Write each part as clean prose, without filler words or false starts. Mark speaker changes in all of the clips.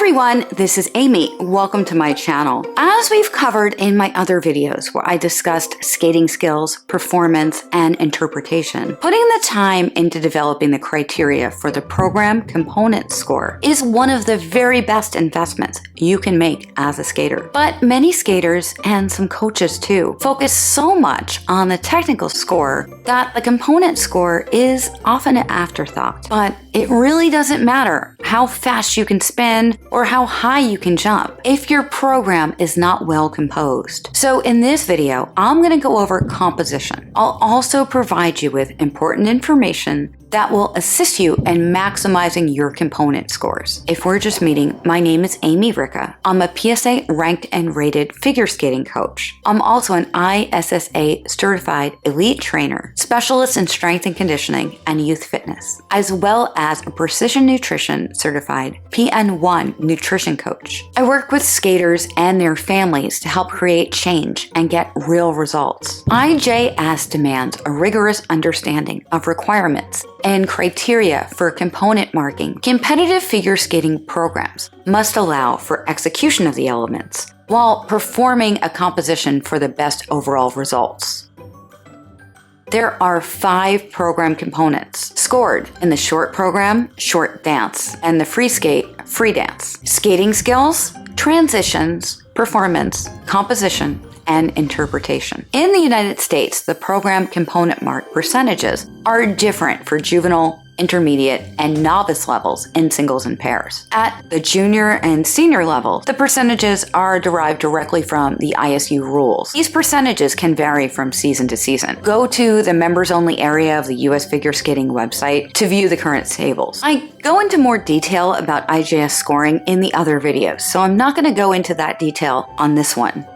Speaker 1: everyone, this is Amy. Welcome to my channel. As we've covered in my other videos where I discussed skating skills, performance, and interpretation, putting the time into developing the criteria for the program component score is one of the very best investments you can make as a skater. But many skaters, and some coaches too, focus so much on the technical score that the component score is often an afterthought. But it really doesn't matter how fast you can spin or how high you can jump if your program is not well composed. So in this video, I'm going to go over composition. I'll also provide you with important information that will assist you in maximizing your component scores. If we're just meeting, my name is Aimée Ricca. I'm a PSA ranked and rated figure skating coach. I'm also an ISSA certified elite trainer, specialist in strength and conditioning and youth fitness, as well as a precision nutrition certified PN1 nutrition coach. I work with skaters and their families to help create change and get real results. IJS demands a rigorous understanding of requirements and criteria for component marking. Competitive figure skating programs must allow for execution of the elements while performing a composition for the best overall results. There are 5 program components scored in the short program, short dance, and the free skate, free dance. Skating skills, transitions, performance, composition, and interpretation. In the United States, the program component mark percentages are different for juvenile, intermediate, and novice levels in singles and pairs. At the junior and senior level, the percentages are derived directly from the ISU rules. These percentages can vary from season to season. Go to the members-only area of the US Figure Skating website to view the current tables. I go into more detail about IJS scoring in the other videos, so I'm not going to go into that detail on this one.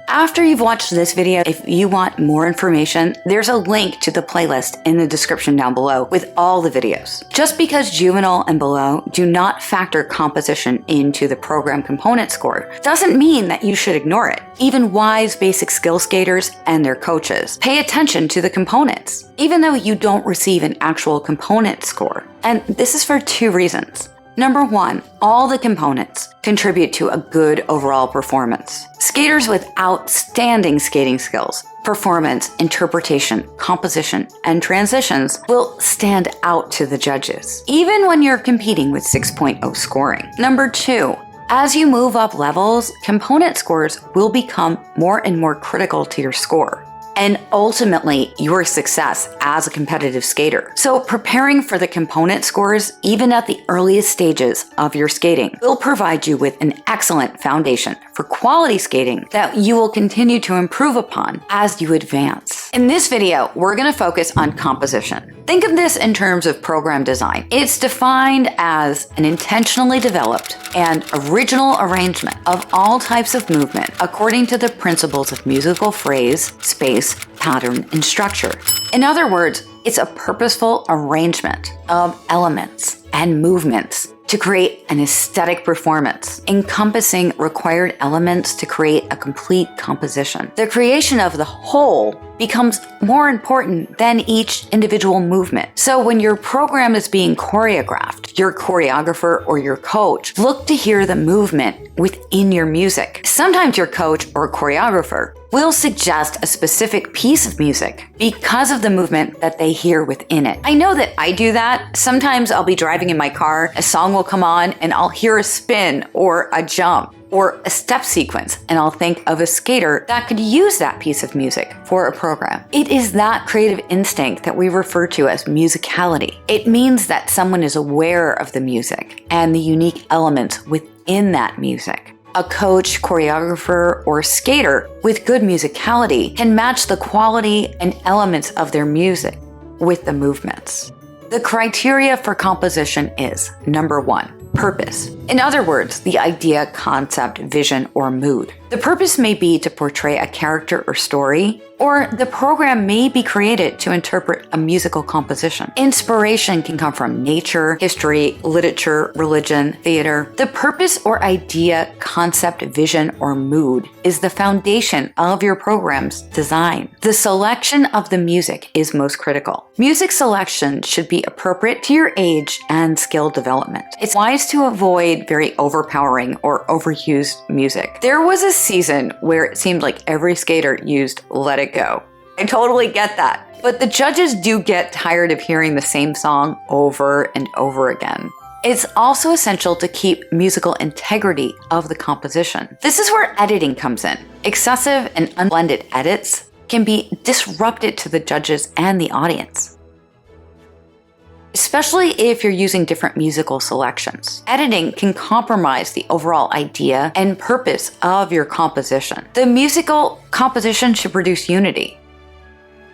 Speaker 1: After you've watched this video, if you want more information, there's a link to the playlist in the description down below with all the videos. Just because juvenile and below do not factor composition into the program component score doesn't mean that you should ignore it. Even wise basic skill skaters and their coaches pay attention to the components, even though you don't receive an actual component score. And this is for 2 reasons. Number 1, all the components contribute to a good overall performance. Skaters with outstanding skating skills, performance, interpretation, composition, and transitions will stand out to the judges, even when you're competing with 6.0 scoring. Number 2, as you move up levels, component scores will become more and more critical to your score, and ultimately your success as a competitive skater. So preparing for the component scores, even at the earliest stages of your skating, will provide you with an excellent foundation for quality skating that you will continue to improve upon as you advance. In this video, we're going to focus on composition. Think of this in terms of program design. It's defined as an intentionally developed and original arrangement of all types of movement according to the principles of musical phrase, space, pattern, and structure. In other words, it's a purposeful arrangement of elements and movements to create an aesthetic performance, encompassing required elements to create a complete composition. The creation of the whole becomes more important than each individual movement. So when your program is being choreographed, your choreographer or your coach look to hear the movement within your music. Sometimes your coach or choreographer will suggest a specific piece of music because of the movement that they hear within it. I know that I do that. Sometimes I'll be driving in my car, a song will come on, and I'll hear a spin or a jump or a step sequence, and I'll think of a skater that could use that piece of music for a program. It is that creative instinct that we refer to as musicality. It means that someone is aware of the music and the unique elements within that music. A coach, choreographer, or skater with good musicality can match the quality and elements of their music with the movements. The criteria for composition is, number 1, purpose. In other words, the idea, concept, vision, or mood. The purpose may be to portray a character or story, or the program may be created to interpret a musical composition. Inspiration can come from nature, history, literature, religion, theater. The purpose or idea, concept, vision, or mood is the foundation of your program's design. The selection of the music is most critical. Music selection should be appropriate to your age and skill development. It's wise to avoid very overpowering or overused music. There was a season where it seemed like every skater used Let It Go. I totally get that. But the judges do get tired of hearing the same song over and over again. It's also essential to keep musical integrity of the composition. This is where editing comes in. Excessive and unblended edits can be disruptive to the judges and the audience, especially if you're using different musical selections. Editing can compromise the overall idea and purpose of your composition. The musical composition should produce unity.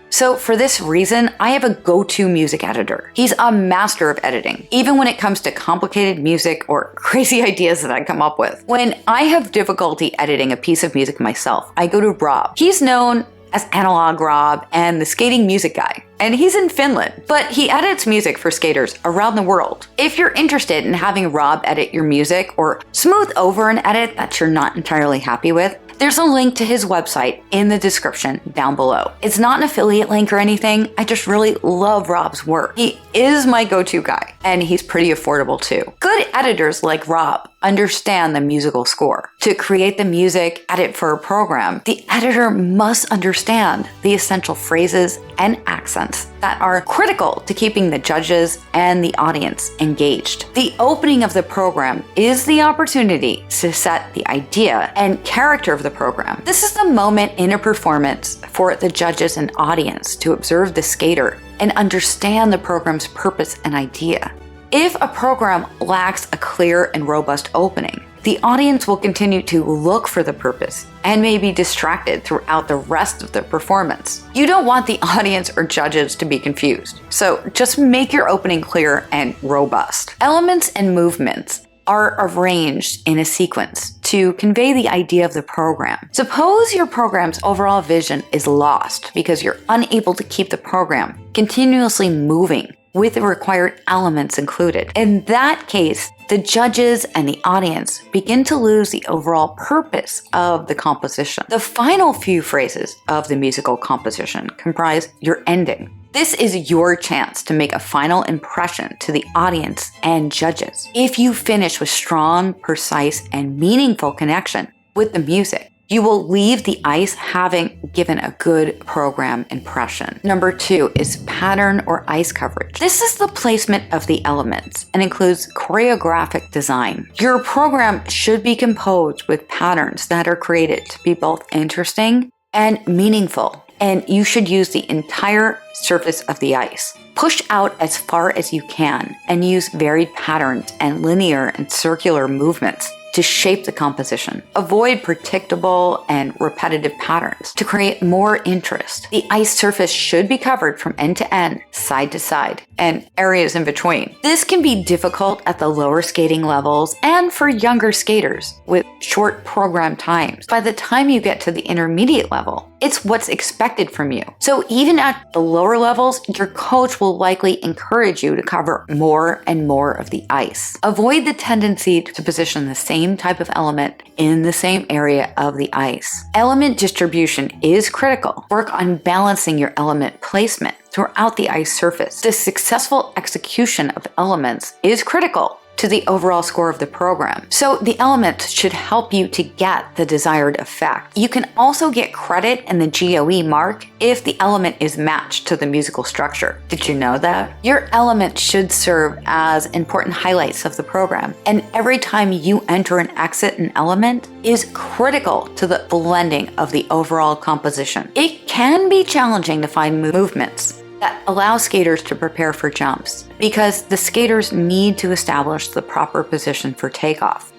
Speaker 1: So for this reason, I have a go-to music editor. He's a master of editing, even when it comes to complicated music or crazy ideas that I come up with. When I have difficulty editing a piece of music myself, I go to Rob. He's known as Analog Rob and the skating music guy. And he's in Finland, but he edits music for skaters around the world. If you're interested in having Rob edit your music or smooth over an edit that you're not entirely happy with, there's a link to his website in the description down below. It's not an affiliate link or anything. I just really love Rob's work. He is my go-to guy, and he's pretty affordable too. Good editors like Rob understand the musical score. To create the music edit for a program, the editor must understand the essential phrases and accents that are critical to keeping the judges and the audience engaged. The opening of the program is the opportunity to set the idea and character of the program. This is the moment in a performance for the judges and audience to observe the skater and understand the program's purpose and idea. If a program lacks a clear and robust opening, the audience will continue to look for the purpose and may be distracted throughout the rest of the performance. You don't want the audience or judges to be confused, so just make your opening clear and robust. Elements and movements are arranged in a sequence to convey the idea of the program. Suppose your program's overall vision is lost because you're unable to keep the program continuously moving with the required elements included. In that case, the judges and the audience begin to lose the overall purpose of the composition. The final few phrases of the musical composition comprise your ending. This is your chance to make a final impression to the audience and judges. If you finish with strong, precise, and meaningful connection with the music, you will leave the ice having given a good program impression. Number 2 is pattern or ice coverage. This is the placement of the elements and includes choreographic design. Your program should be composed with patterns that are created to be both interesting and meaningful, and you should use the entire surface of the ice. Push out as far as you can and use varied patterns and linear and circular movements to shape the composition. Avoid predictable and repetitive patterns to create more interest. The ice surface should be covered from end to end, side to side, and areas in between. This can be difficult at the lower skating levels and for younger skaters with short program times. By the time you get to the intermediate level, it's what's expected from you. So even at the lower levels, your coach will likely encourage you to cover more and more of the ice. Avoid the tendency to position the same type of element in the same area of the ice. Element distribution is critical. Work on balancing your element placement throughout the ice surface. The successful execution of elements is critical to the overall score of the program. So the elements should help you to get the desired effect. You can also get credit in the GOE mark if the element is matched to the musical structure. Did you know that? Your element should serve as important highlights of the program, and every time you enter and exit an element is critical to the blending of the overall composition. It can be challenging to find movements that allow skaters to prepare for jumps because the skaters need to establish the proper position for takeoff.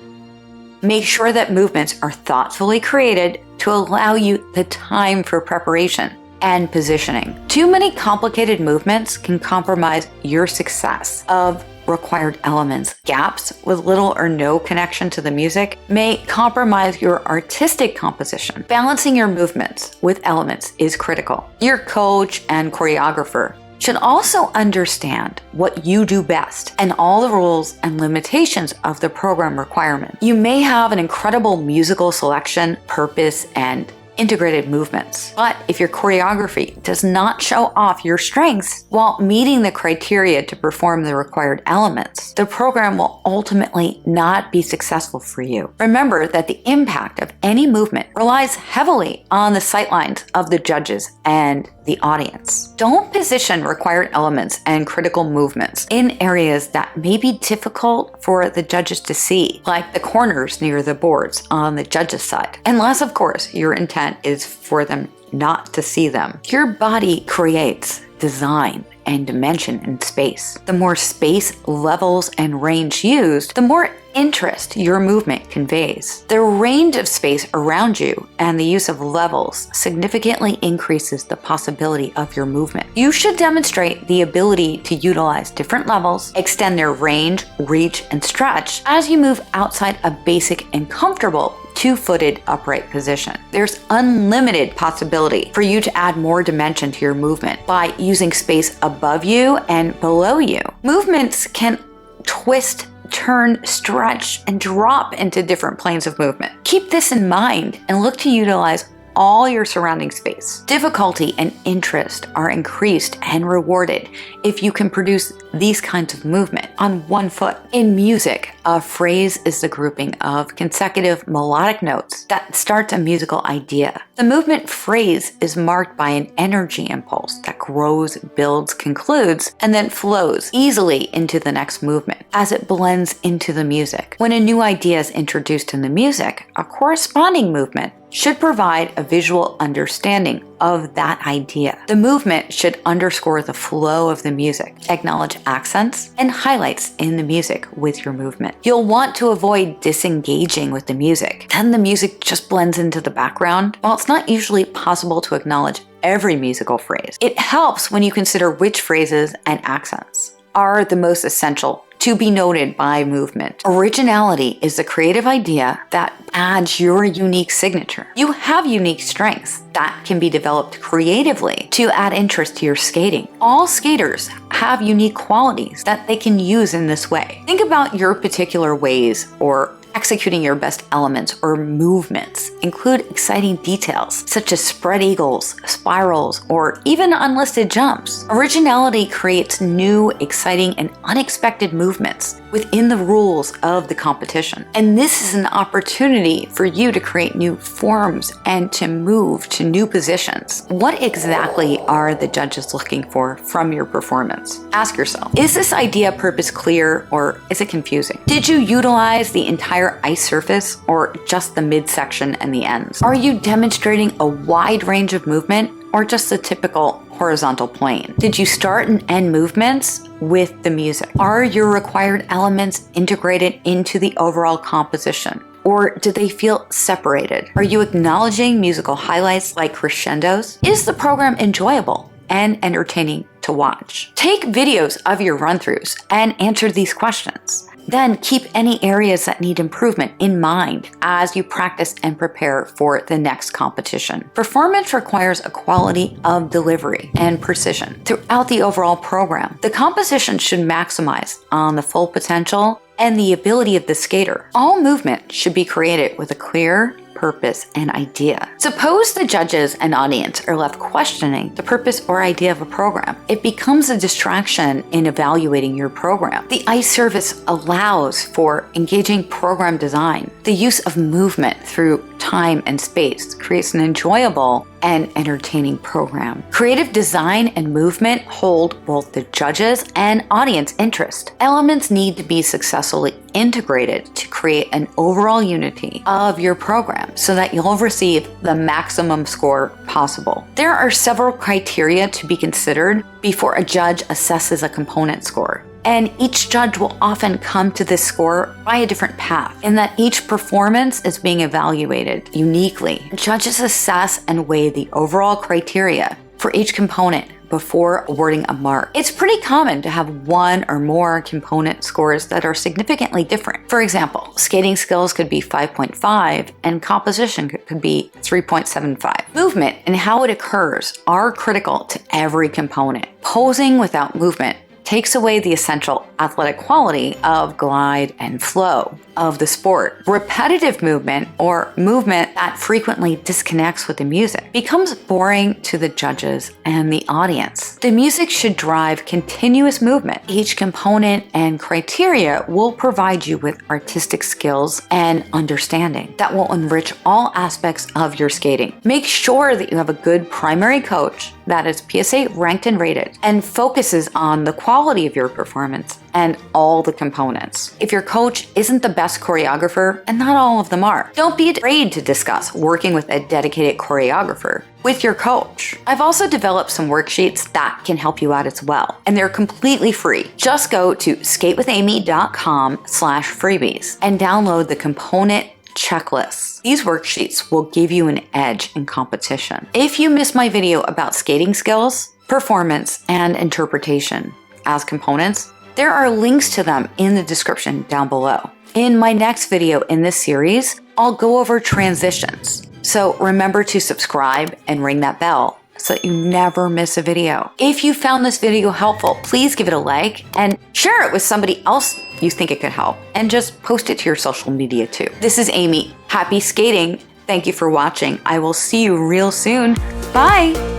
Speaker 1: Make sure that movements are thoughtfully created to allow you the time for preparation and positioning. Too many complicated movements can compromise your success of required elements, gaps with little or no connection to the music, may compromise your artistic composition. Balancing your movements with elements is critical. Your coach and choreographer should also understand what you do best and all the rules and limitations of the program requirement. You may have an incredible musical selection, purpose, and integrated movements. But if your choreography does not show off your strengths while meeting the criteria to perform the required elements, the program will ultimately not be successful for you. Remember that the impact of any movement relies heavily on the sightlines of the judges and the audience. Don't position required elements and critical movements in areas that may be difficult for the judges to see, like the corners near the boards on the judges' side. Unless, of course, your intent is for them not to see them. Your body creates design and dimension in space. The more space, levels, and range used, the more interest your movement conveys. The range of space around you and the use of levels significantly increases the possibility of your movement. You should demonstrate the ability to utilize different levels, extend their range, reach, and stretch as you move outside a basic and comfortable two-footed upright position. There's unlimited possibility for you to add more dimension to your movement by using space above you and below you. Movements can twist, turn, stretch, and drop into different planes of movement. Keep this in mind and look to utilize all your surrounding space. Difficulty and interest are increased and rewarded if you can produce these kinds of movement on one foot. In music, a phrase is the grouping of consecutive melodic notes that starts a musical idea. The movement phrase is marked by an energy impulse that grows, builds, concludes, and then flows easily into the next movement as it blends into the music. When a new idea is introduced in the music, a corresponding movement should provide a visual understanding of that idea. The movement should underscore the flow of the music, acknowledge accents and highlights in the music with your movement. You'll want to avoid disengaging with the music. Then the music just blends into the background. While it's not usually possible to acknowledge every musical phrase, it helps when you consider which phrases and accents are the most essential to be noted by movement. Originality is the creative idea that adds your unique signature. You have unique strengths that can be developed creatively to add interest to your skating. All skaters have unique qualities that they can use in this way. Think about your particular ways or executing your best elements or movements. Include exciting details such as spread eagles, spirals, or even unlisted jumps. Originality creates new, exciting, and unexpected movements within the rules of the competition. And this is an opportunity for you to create new forms and to move to new positions. What exactly are the judges looking for from your performance? Ask yourself, is this idea purpose clear or is it confusing? Did you utilize the entire ice surface or just the midsection and the ends? Are you demonstrating a wide range of movement or just the typical horizontal plane? Did you start and end movements with the music? Are your required elements integrated into the overall composition? Or do they feel separated? Are you acknowledging musical highlights like crescendos? Is the program enjoyable and entertaining to watch? Take videos of your run-throughs and answer these questions. Then keep any areas that need improvement in mind as you practice and prepare for the next competition. Performance requires a quality of delivery and precision throughout the overall program. The composition should maximize on the full potential and the ability of the skater. All movement should be created with a clear purpose and idea. Suppose the judges and audience are left questioning the purpose or idea of a program. It becomes a distraction in evaluating your program. The ice surface allows for engaging program design. The use of movement through time and space creates an enjoyable and entertaining program. Creative design and movement hold both the judges and audience interest. Elements need to be successfully integrated to create an overall unity of your program so that you'll receive the maximum score possible. There are several criteria to be considered before a judge assesses a component score. And each judge will often come to this score by a different path, in that each performance is being evaluated uniquely. Judges assess and weigh the overall criteria for each component before awarding a mark. It's pretty common to have one or more component scores that are significantly different. For example, skating skills could be 5.5 and composition could be 3.75. Movement and how it occurs are critical to every component. Posing without movement takes away the essential athletic quality of glide and flow of the sport. Repetitive movement, or movement that frequently disconnects with the music, becomes boring to the judges and the audience. The music should drive continuous movement. Each component and criteria will provide you with artistic skills and understanding that will enrich all aspects of your skating. Make sure that you have a good primary coach that is PSA ranked and rated and focuses on the quality of your performance and all the components. If your coach isn't the best choreographer, and not all of them are, don't be afraid to discuss working with a dedicated choreographer with your coach. I've also developed some worksheets that can help you out as well, and they're completely free. Just go to skatewithaimee.com/freebies and download the component checklists. These worksheets will give you an edge in competition. If you missed my video about skating skills, performance, and interpretation as components, there are links to them in the description down below. In my next video in this series, I'll go over transitions. So remember to subscribe and ring that bell so that you never miss a video. If you found this video helpful, please give it a like and share it with somebody else you think it could help, and just post it to your social media too. This is Aimee. Happy skating. Thank you for watching. I will see you real soon. Bye.